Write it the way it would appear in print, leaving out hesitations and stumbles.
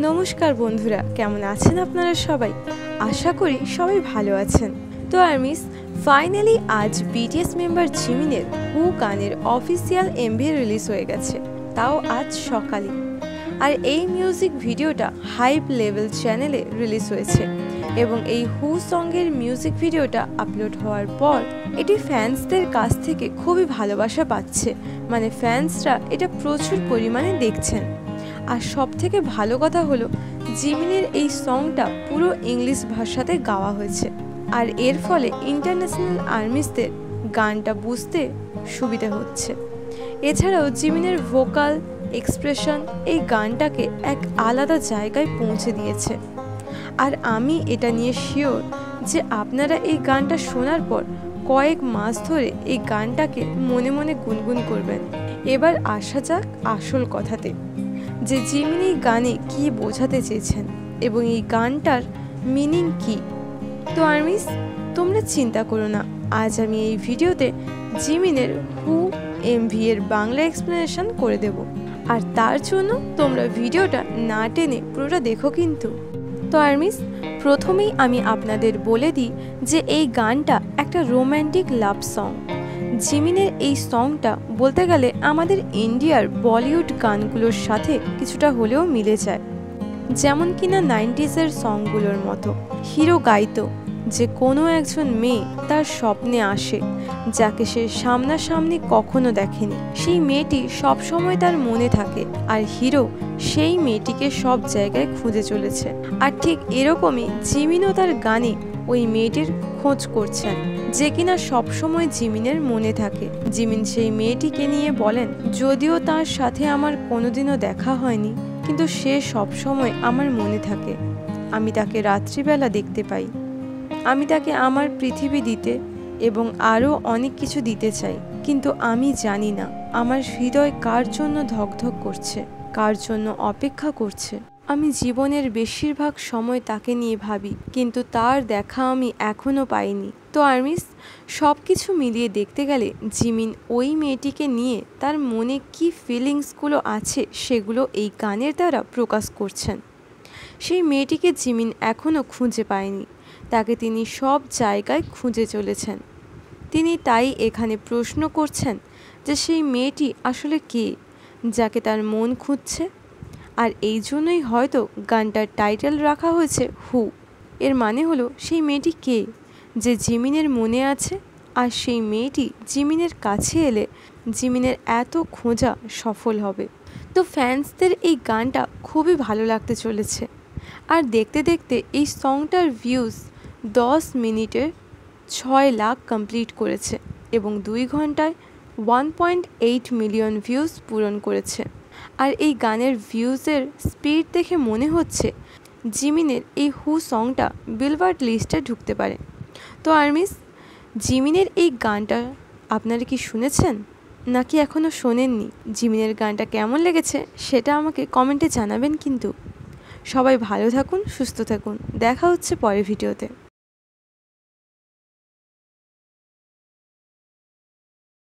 নমস্কার বন্ধুরা, কেমন আছেন আপনারা সবাই? আশা করি সবাই ভালো আছেন। তো আর্মিস ফাইনালি আজ বিটিএস মেম্বার জিমিনের হু গানের অফিসিয়াল এমভি রিলিজ হয়ে গেছে, তাও আজ সকালে। আর এই মিউজিক ভিডিওটা হাইপ লেভেল চ্যানেলে রিলিজ হয়েছে এবং এই হু সঙ্গের মিউজিক ভিডিওটা আপলোড হওয়ার পর এটি ফ্যান্সদের কাছ থেকে খুবই ভালোবাসা পাচ্ছে। মানে ফ্যান্সরা এটা প্রচুর পরিমাণে দেখছেন। আর সব থেকে ভালো কথা হলো জিমিনের এই সংটা পুরো ইংলিশ ভাষাতে গাওয়া হয়েছে, আর এর ফলে ইন্টারন্যাশনাল আর্মিসদের গানটা বুঝতে সুবিধা হচ্ছে। এছাড়াও জিমিনের ভোকাল এক্সপ্রেশন এই গানটাকে এক আলাদা জায়গায় পৌঁছে দিয়েছে। আর আমি এটা নিয়ে শিওর যে আপনারা এই গানটা শোনার পর কয়েক মাস ধরে এই গানটাকে মনে মনে গুনগুন করবেন। এবার আসা যাক আসল কথাতে, যে জিমিন এই গানে কী বোঝাতে চেয়েছেন এবং এই গানটার মিনিং কী। তো আর্মিস, তোমরা চিন্তা করো না, আজ আমি এই ভিডিওতে জিমিনের হু এমভি এর বাংলা এক্সপ্লেনেশন করে দেব। আর তার জন্য তোমরা ভিডিওটা না টেনে পুরোটা দেখো কিন্তু। তো আর্মিস, প্রথমেই আমি আপনাদের বলে দিই যে এই গানটা একটা রোম্যান্টিক লাভ সং। জিমিনের এই সংটা বলতে গেলে আমাদের ইন্ডিয়ার বলিউড গানগুলোর সাথে কিছুটা হলেও মিলে যায়, যেমন কিনা 90s সংগুলোর মতো। হিরো গাইতো যে কোনো একজন মেয়ে তার স্বপ্নে আসে যাকে সে সামনাসামনি কখনো দেখেনি, সেই মেয়েটি সবসময় তার মনে থাকে, আর হিরো সেই মেয়েটিকে সব জায়গায় খুঁজে চলেছে। আর ঠিক এরকমই জিমিনও তার গানে ওই মেয়েটির খোঁজ করছেন যে কিনা সবসময় জিমিনের মনে থাকে। জিমিন সেই মেয়েটিকে নিয়ে বলেন, যদিও তার সাথে আমার কোনোদিনও দেখা হয়নি, কিন্তু সে সবসময় আমার মনে থাকে। আমি তাকে রাত্রিবেলা দেখতে পাই। আমি তাকে আমার পৃথিবী দিতে এবং আরও অনেক কিছু দিতে চাই, কিন্তু আমি জানি না আমার হৃদয় কার জন্য ধকধক করছে, কার জন্য অপেক্ষা করছে। আমি জীবনের বেশিরভাগ সময় তাকে নিয়ে ভাবি, কিন্তু তার দেখা আমি এখনও পাইনি। তো আর্মিস, সব কিছু মিলিয়ে দেখতে গেলে জিমিন ওই মেয়েটিকে নিয়ে তার মনে কি ফিলিংসগুলো আছে সেগুলো এই গানের দ্বারা প্রকাশ করছেন। সেই মেয়েটিকে জিমিন এখনও খুঁজে পায়নি, তাকে তিনি সব জায়গায় খুঁজে চলেছেন। তিনি তাই এখানে প্রশ্ন করছেন যে সেই মেয়েটি আসলে কে, যাকে তার মন খুঁজছে। আর এই জন্যই হয়তো গানটার টাইটেল রাখা হয়েছে হু। এর মানে হলো সেই মেয়েটি কে যে জিমিনের মনে আছে, আর সেই মেয়েটি জিমিনের কাছে এলে জিমিনের এত খোঁজা সফল হবে। তো ফ্যান্সদের এই গানটা খুবই ভালো লাগতে চলেছে। আর দেখতে দেখতে এই সংটার ভিউজ 10 মিনিটে 6 লাখ কমপ্লিট করেছে এবং 2 ঘন্টায় 1.8 মিলিয়ন ভিউজ পূরণ করেছে। আর এই গানের ভিউজের স্পিড দেখে মনে হচ্ছে জিমিনের এই হু সংটা বিলবোর্ড লিস্টে ঢুকতে পারে। তো আর্মিস, জিমিনের এই গানটা আপনারা কি শুনেছেন নাকি এখনও শোনেননি? জিমিনের গানটা কেমন লেগেছে সেটা আমাকে কমেন্টে জানাবেন কিন্তু। সবাই ভালো থাকুন, সুস্থ থাকুন, দেখা হচ্ছে পরের ভিডিওতে।